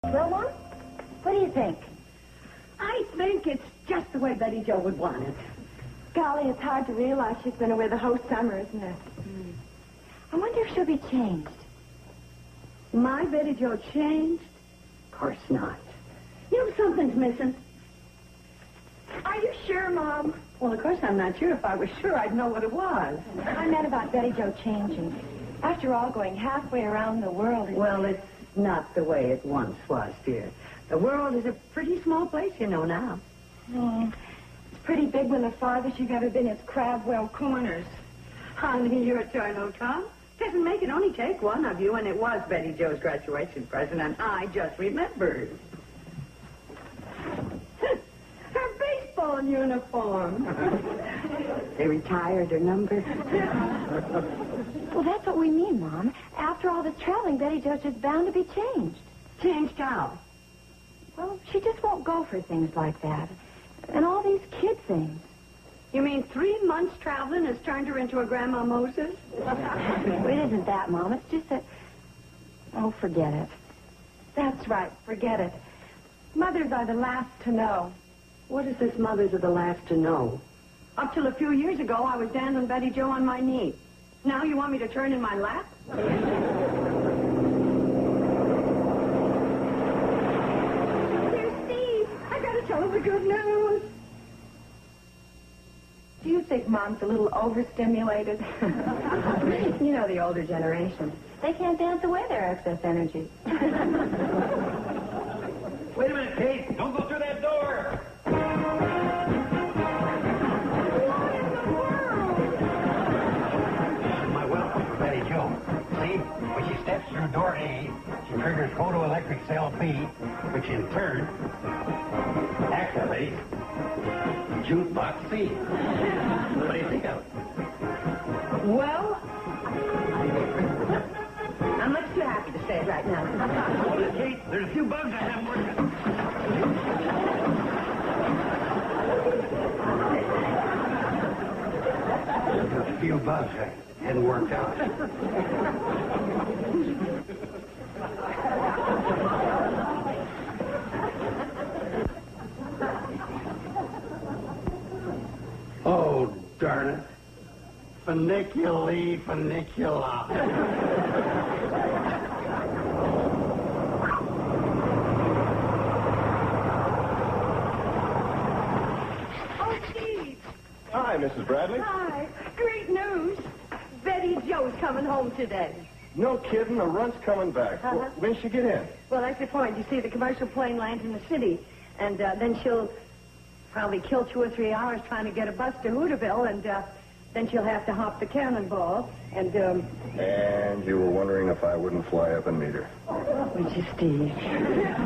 Wilma, what do you think? I think it's just the way Betty Jo would want it. Golly, it's hard to realize she's been away the whole summer, isn't it? I wonder if she'll be changed. My Betty Jo changed? Of course not. You know, something's missing. Are you sure, Mom? Well, of course I'm not sure. If I was sure, I'd know what it was. I meant about Betty Jo changing. After all, going halfway around the world... Well, it's not the way it once was, dear. The world is a pretty small place, you know, now. It's pretty big when the farthest you've ever been is Crabwell Corners. Honey, your turn will come. Doesn't make it only take one of you, and it was Betty Jo's graduation present, and I just remembered. Her baseball uniform. They retired her number. Well, that's what we mean, Mom. After all this traveling, Betty Jo's just bound to be changed. Changed how? Well, she just won't go for things like that. And all these kid things. You mean 3 months traveling has turned her into a Grandma Moses? It isn't that, Mom. It's just that... Oh, forget it. That's right. Forget it. Mothers are the last to know. What is this mothers are the last to know? Up till a few years ago, I was dandling Betty Jo on my knee. Now you want me to turn in my lap? Dear Steve, I gotta tell him the good news. Do you think Mom's a little overstimulated? You know the older generation. They can't dance away their excess energy. Wait a minute, Kate. Don't go through that door. What in the world? This is my welcome for Betty Jo. See, when she steps through door A, she triggers photoelectric cell B, which in turn activates jukebox C. What do you think of it? Well, I'm much too happy to say it right now. Hold it, Kate. There's a few bugs I have working. There's a few bugs that hadn't worked out. Oh, darn it. Funiculi, funicula. Oh, Steve. Hi, Mrs. Bradley. Hi. Great news. Betty Jo's coming home today. No kidding, the run's coming back. Uh-huh. When'd she get in? Well, that's the point. You see, the commercial plane lands in the city, and then she'll probably kill 2 or 3 hours trying to get a bus to Hooterville, and then she'll have to hop the cannonball, and And you were wondering if I wouldn't fly up and meet her. Which is Steve.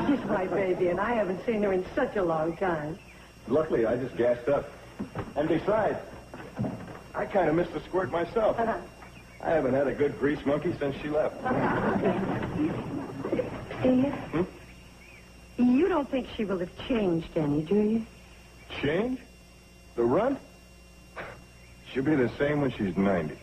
She's my baby, and I haven't seen her in such a long time. Luckily, I just gassed up. And besides, I kind of missed the squirt myself. I haven't had a good grease monkey since she left. Steve? You don't think she will have changed any, do you? Change? The run? She'll be the same when she's 90.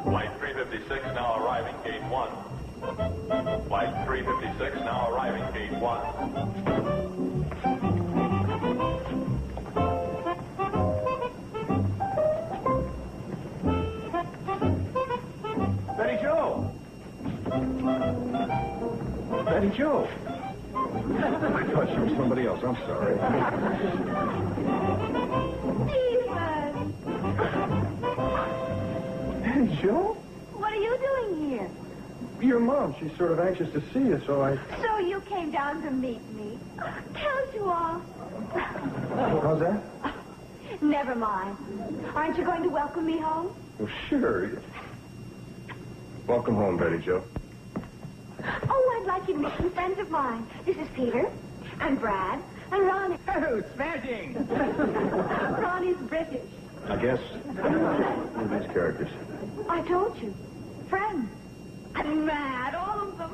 Flight 356 now arriving gate 1. Flight 356 now arriving gate 1. Betty Jo! Betty Jo! I thought she was somebody else. I'm sorry. Stephen! Betty Jo? What are you doing here? Your mom, she's sort of anxious to see you, so I... So you came down to meet me. Tell us you all. How's that? Never mind. Aren't you going to welcome me home? Well, sure. Welcome home, Betty Jo. Oh, I'd like you to meet some friends of mine. This is Peter, and Brad, and Ronnie. Oh, smashing! Ronnie's guess. Who are these characters? I told you. Friends. I'm mad, all of them.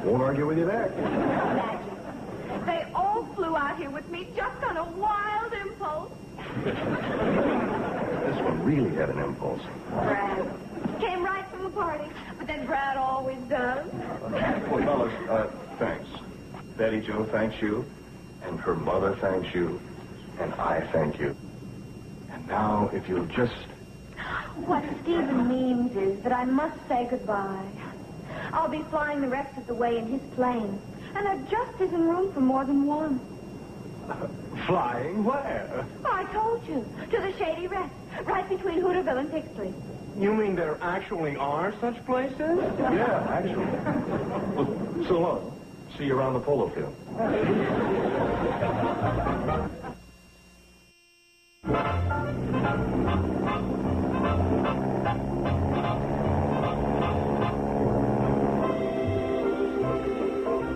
Won't argue with you there. Imagine. They all flew out here with me just on a wild impulse. This one really had an impulse. Brad. Came right from the party. But then Brad always does. Well, fellas, thanks. Betty Jo thanks you. And her mother thanks you. And I thank you. And now, if you'll just... What Stephen means is that I must say goodbye. I'll be flying the rest of the way in his plane. And there just isn't room for more than one. Flying where? I told you. To the Shady Rest. Right between Hooterville and Pixley. You mean there actually are such places? Yeah, actually. Well, so long. See you around the polo field.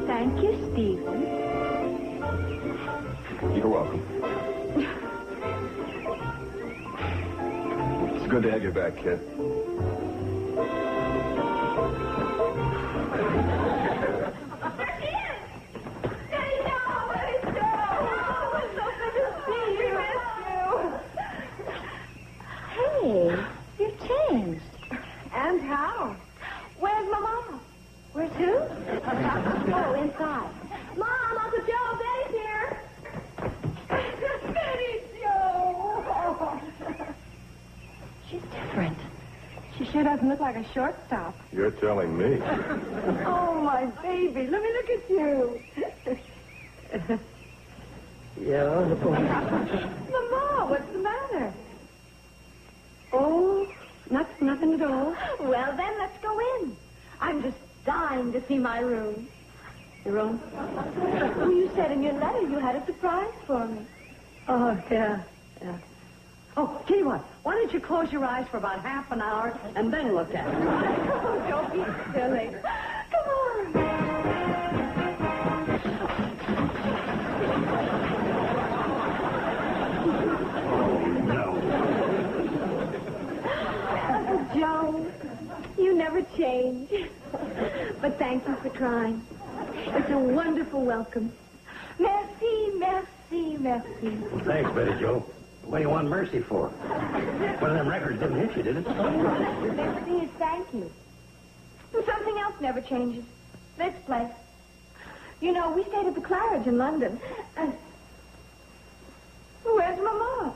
Thank you, Stephen. You're welcome. It's good to have you back, kid. Hey, you've changed. And how? Where's my mama? Where's who? Oh, inside. Mom, Uncle Joe, Betty's here. Betty Joe. She's different. She sure doesn't look like a shortstop. You're telling me. Oh, my baby. Let me look at you. Yeah. Mama, what's the matter? Oh, nothing at all. Well, then, let's go in. I'm just dying to see my room. Your room? Well, you said in your letter you had a surprise for me. Oh, yeah. Oh, tell you what. Why don't you close your eyes for about half an hour and then look at it? Oh, don't be silly. Come on. Uncle Joe, you never change. But thank you for trying. It's a wonderful welcome. Merci, merci, merci. Thanks, Betty Jo. What do you want mercy for? One of them records didn't hit you, did it? Merci is thank you. And something else never changes. This place. You know, we stayed at the Claridge in London. And where's Mama?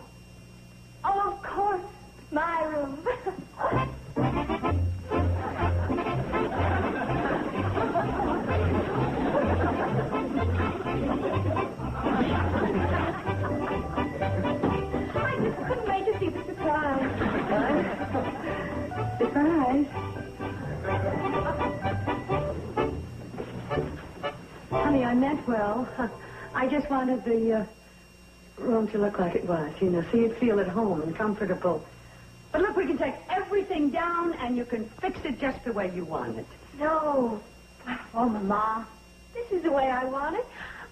Oh, of course. My room. I just couldn't wait to see the surprise. Surprise. Honey, I meant well. I just wanted the room to look like it was, so you'd feel at home and comfortable. But look, we can take everything down and you can fix it just the way you want it. No. Oh, Mama. This is the way I want it.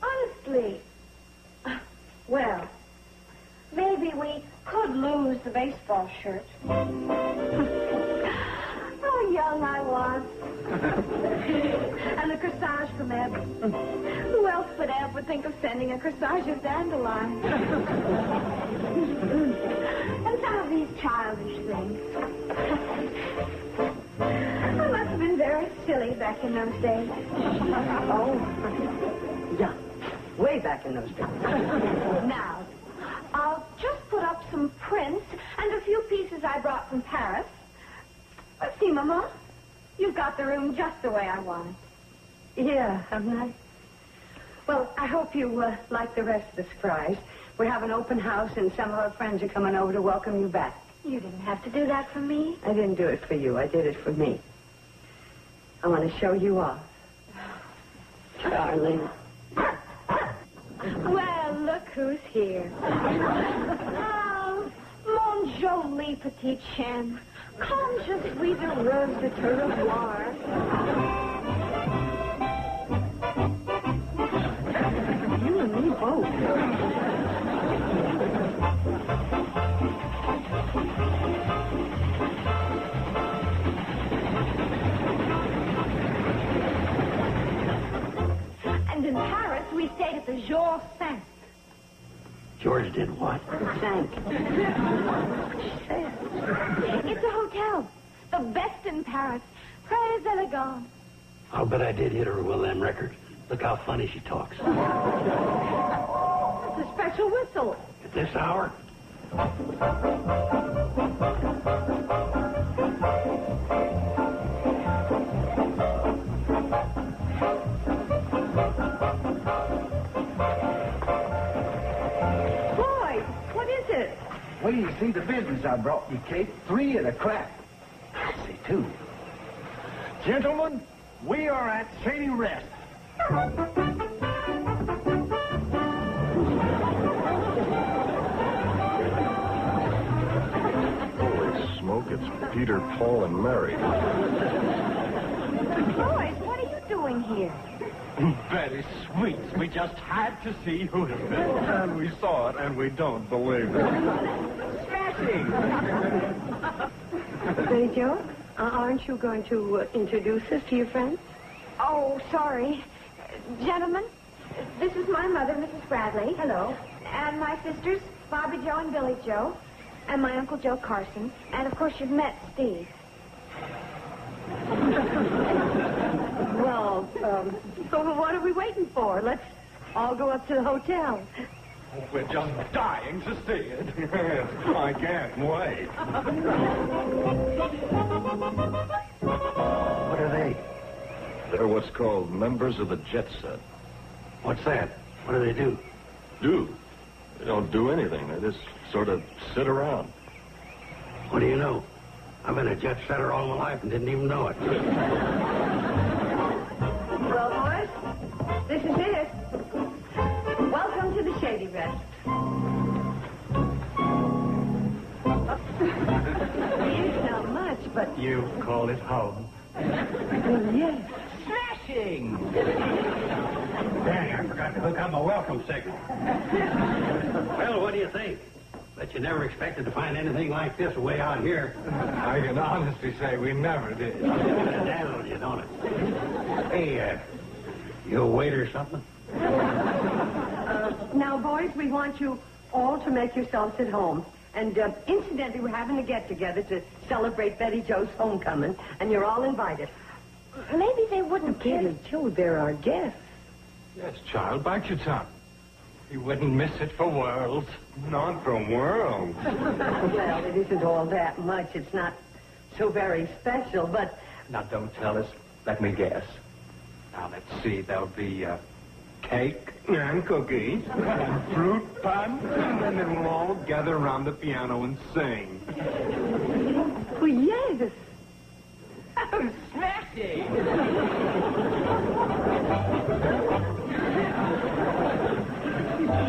Honestly. Well, maybe we could lose the baseball shirt. How young I was. And the corsage from Eb. Who else but Eb would think of sending a corsage of dandelion? And some of these childish things. I must have been very silly back in those days. Oh. Yeah. Way back in those days. Now, I'll just put up some prints and a few pieces I brought from Paris. See, Mama, you've got the room just the way I want it. Yeah, haven't I? Well, I hope you like the rest of the surprise. We have an open house, and some of our friends are coming over to welcome you back. You didn't have to do that for me. I didn't do it for you. I did it for me. I want to show you off. Darling. Well, look who's here. Oh, mon joli petit chien. Comme je suis heureuse de te revoir. You and me both. George sank. George did what? Sank. It's a hotel. The best in Paris. Très elegant. I'll bet I did hit her with one of them records. Look how funny she talks. It's a special whistle. At this hour? Boy, what is it? Wait till you see the business I brought you, Kate. 3 at a crack. I see 2. Gentlemen, we are at Shady Rest. Holy smoke, it's Peter, Paul, and Mary. Boys, what are you doing here? Very sweet. We just had to see Hooterville. And we saw it, and we don't believe it. Smashing! Betty Jo, aren't you going to introduce us to your friends? Oh, sorry. Gentlemen, this is my mother, Mrs. Bradley. Hello. And my sisters, Bobby Joe and Billy Joe. And my Uncle Joe Carson. And, of course, you've met Steve. Well, so what are we waiting for? Let's all go up to the hotel. We're just dying to see it. I can't wait. What are they? They're what's called members of the jet set. What's that? What do they do? Do? They don't do anything. They just sort of sit around. What do you know? I've been a jet setter all my life and didn't even know it. Well, boys, this is it. Welcome to the Shady Rest. It's not much, but... You call it home. Yes. Smashing! Dang, I forgot to hook up my welcome signal. Well, what do you think? Bet you never expected to find anything like this way out here. I can honestly say we never did. Dazzles you, don't it? Hey, you a waiter or something? Now, boys, we want you all to make yourselves at home. And incidentally, we're having a get-together to celebrate Betty Jo's homecoming, and you're all invited. Maybe they wouldn't care. Betty Jo, they're our guests. Yes, child, bite your tongue. You wouldn't miss it for worlds. Not for worlds. Well, it isn't all that much. It's not so very special, but... Now, don't tell us. Let me guess. Now, let's see. There'll be cake and cookies and fruit punch, and then we'll all gather around the piano and sing. Oh, yes. Oh, smashing!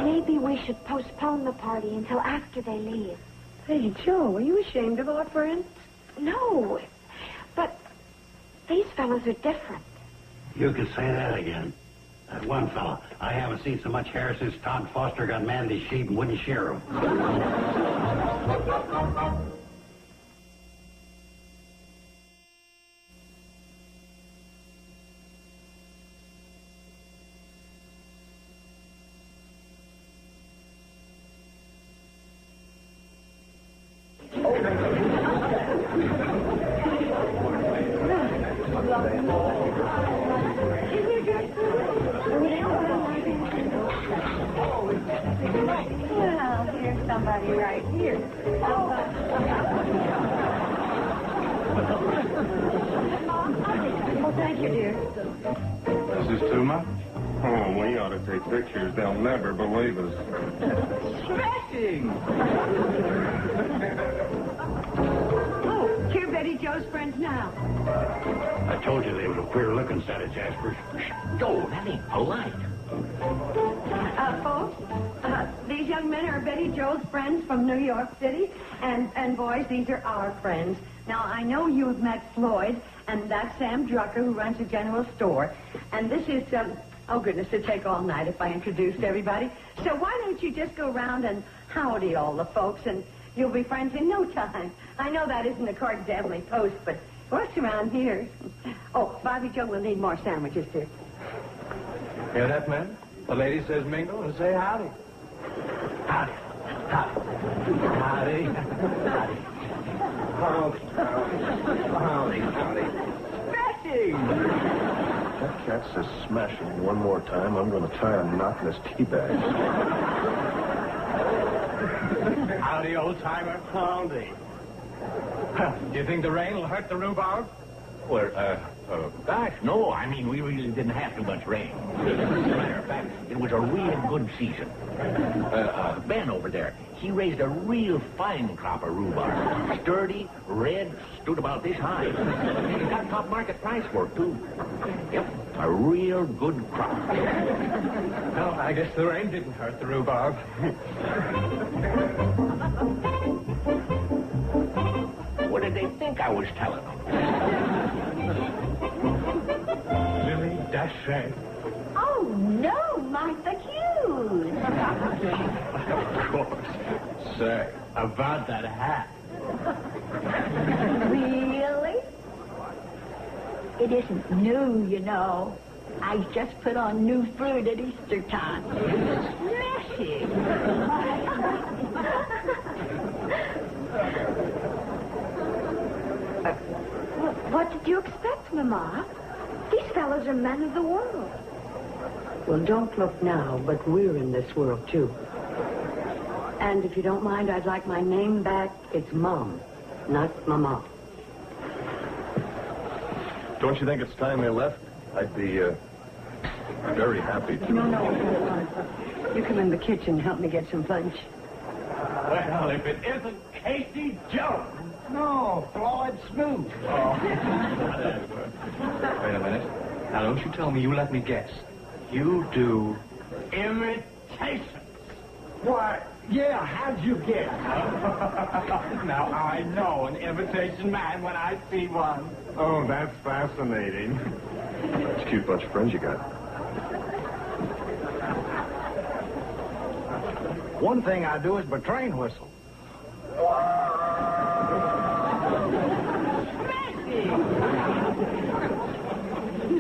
Maybe we should postpone the party until after they leave. Hey, Jo, are you ashamed of our friends? No, but these fellows are different. You can say that again. That one fella. I haven't seen so much hair since Todd Foster got mad at his sheep and wouldn't shear 'em. Well, here's somebody right here. Oh, thank you, dear. This is too much? Oh, we ought to take pictures. They'll never believe us. Smashing! Oh, here are Betty Jo's friends now. I told you they was a queer-looking set of Jaspers. Oh, that ain't polite. Folks, these young men are Betty Jo's friends from New York City, and boys, these are our friends. Now, I know you've met Floyd, and that's Sam Drucker, who runs a general store. And this is, oh, goodness, it'd take all night if I introduced everybody. So why don't you just go around and howdy all the folks, and you'll be friends in no time. I know that isn't according to Emily Post, but what's around here? Oh, Bobby Joe will need more sandwiches, dear. Hear that, man? The lady says mingle and say howdy. Howdy. Howdy. Howdy. Howdy. Howdy. Howdy. Howdy. Smashing! That cat says smashing one more time, I'm going to try and knock in his tea bag. Howdy, old-timer. Howdy. Do you think the rain will hurt the rhubarb? Well, gosh, no. I mean, we really didn't have too much rain. As a matter of fact, it was a real good season. Ben over there, he raised a real fine crop of rhubarb. Sturdy, red, stood about this high. And he got top market price for it, too. Yep, a real good crop. Well, I guess the rain didn't hurt the rhubarb. What did they think I was telling them? Lily Dashay. Oh, no, Martha Hughes. Of course. Say, about that hat. Really? It isn't new, you know. I just put on new fruit at Easter time. Smashing. What did you expect, Mama? These fellows are men of the world. Well, don't look now, but we're in this world, too. And if you don't mind, I'd like my name back. It's Mom, not Mama. Don't you think it's time they left? I'd be very happy to. No. You come in the kitchen and help me get some lunch. Well, if it isn't Casey Jones. No, Floyd Smoot. Wait a minute. Now, don't you tell me you let me guess. You do imitations. Why, yeah, how'd you guess? Now, I know an imitation man when I see one. Oh, that's fascinating. It's a cute bunch of friends you got. One thing I do is my train whistle.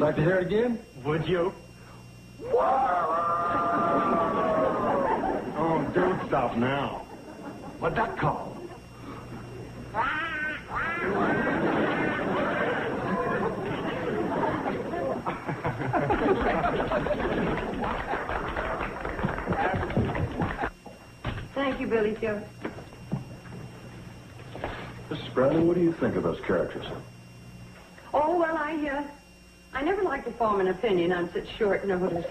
Like to hear it again? Would you? Oh, don't stop now. What'd that call? Thank you, Billy Joe. Mrs. Browning, what do you think of those characters? Oh, well, I never like to form an opinion on such short notice.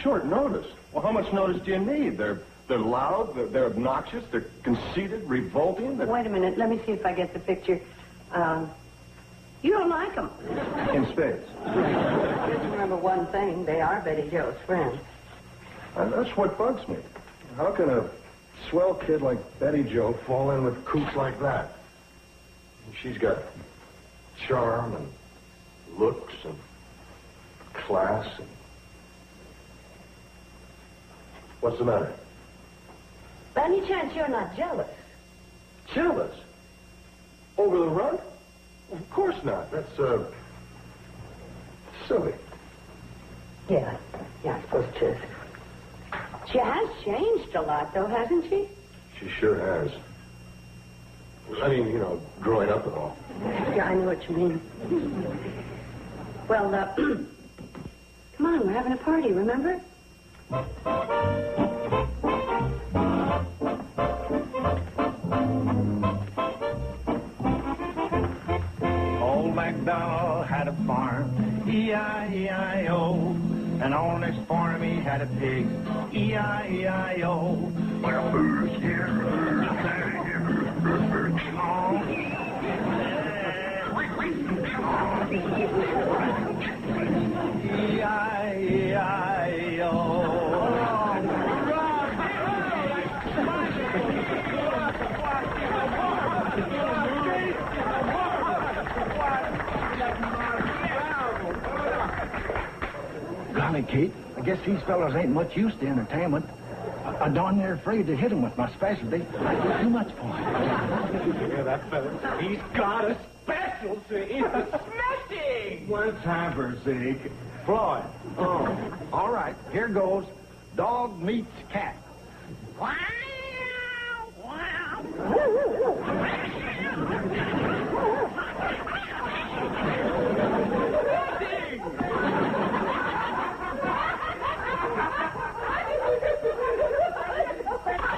Short notice? Well, how much notice do you need? They're loud, they're obnoxious, they're conceited, revolting. Wait a minute. Let me see if I get the picture. You don't like them. In spades. Just remember one thing. They are Betty Jo's friends. And that's what bugs me. How can a swell kid like Betty Jo fall in with coots like that? She's got charm and looks and class. And... What's the matter? By any chance, you're not jealous? Jealous? Over the run? Of course not. That's, silly. Yeah, I suppose it is. She has changed a lot, though, hasn't she? She sure has. I mean, you know, growing up and all. Yeah, I know what you mean. Well, come on, we're having a party, remember? Old MacDonald had a farm, E-I-E-I-O. And on this farm he had a pig, E-I-E-I-O. Well, who's here? Golly, Kate, I guess these fellows ain't much used to entertainment. I'm darn near afraid to hit them with my specialty. I do too much for him. Yeah, that fella. He's got a specialty. It's a smashing. What's hyper, Zeke? Floyd. Oh, all right. Here goes. Dog meets cat.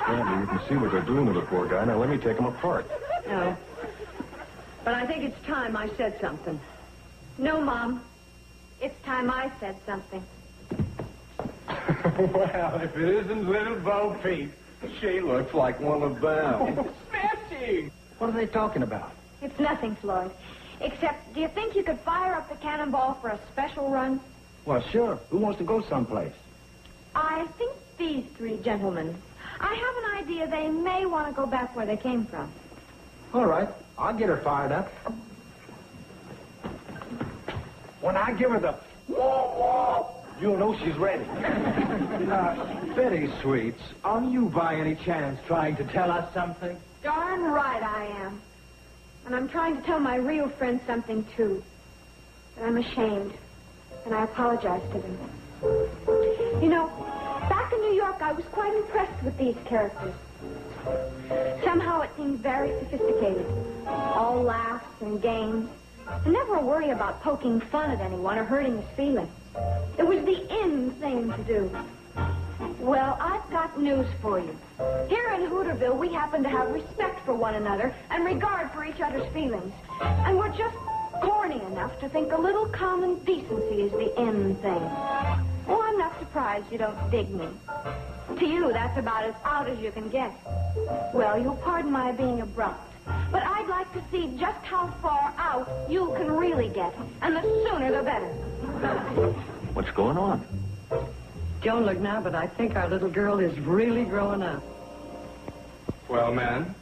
Sandy, you can see what they're doing to the poor guy. Now let me take him apart. No. But I think it's time I said something. No, Mom. It's time I said something. Well, if it isn't little Bo Peep, she looks like one of them. Smashing! What are they talking about? It's nothing, Floyd. Except, do you think you could fire up the cannonball for a special run? Well, sure. Who wants to go someplace? I think these three gentlemen. I have an idea they may want to go back where they came from. All right. I'll get her fired up. When I give her the whoa, you'll know she's ready. Betty Sweets, are you by any chance trying to tell us something? Darn right I am. And I'm trying to tell my real friends something, too. But I'm ashamed. And I apologize to them. You know, back in New York, I was quite impressed with these characters. Somehow it seemed very sophisticated. All laughs and games. And never a worry about poking fun at anyone or hurting his feelings. It was the in thing to do. Well, I've got news for you. Here in Hooterville, we happen to have respect for one another and regard for each other's feelings. And we're just corny enough to think a little common decency is the in thing. Oh, I'm not surprised you don't dig me. To you, that's about as out as you can get. Well, you'll pardon my being abrupt, but I'd like to see just how far out you can really get, and the sooner the better. What's going on? Don't look now, but I think our little girl is really growing up. Well, man,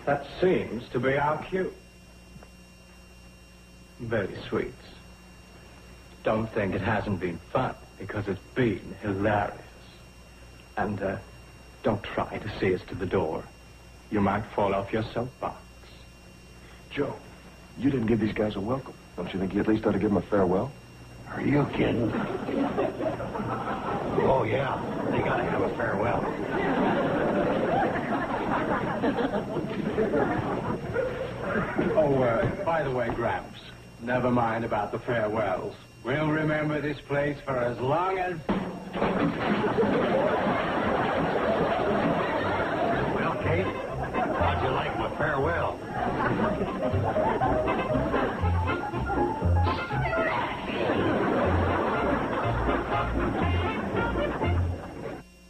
that seems to be our cue. Betty Sweets, don't think it hasn't been fun, because it's been hilarious. And don't try to see us to the door. You might fall off your soapbox. Joe, you didn't give these guys a welcome. Don't you think you at least ought to give them a farewell? Are you kidding? Oh, yeah. They gotta have a farewell. By the way, Gramps, never mind about the farewells. We'll remember this place for as long as... Well, Kate, how'd you like my farewell?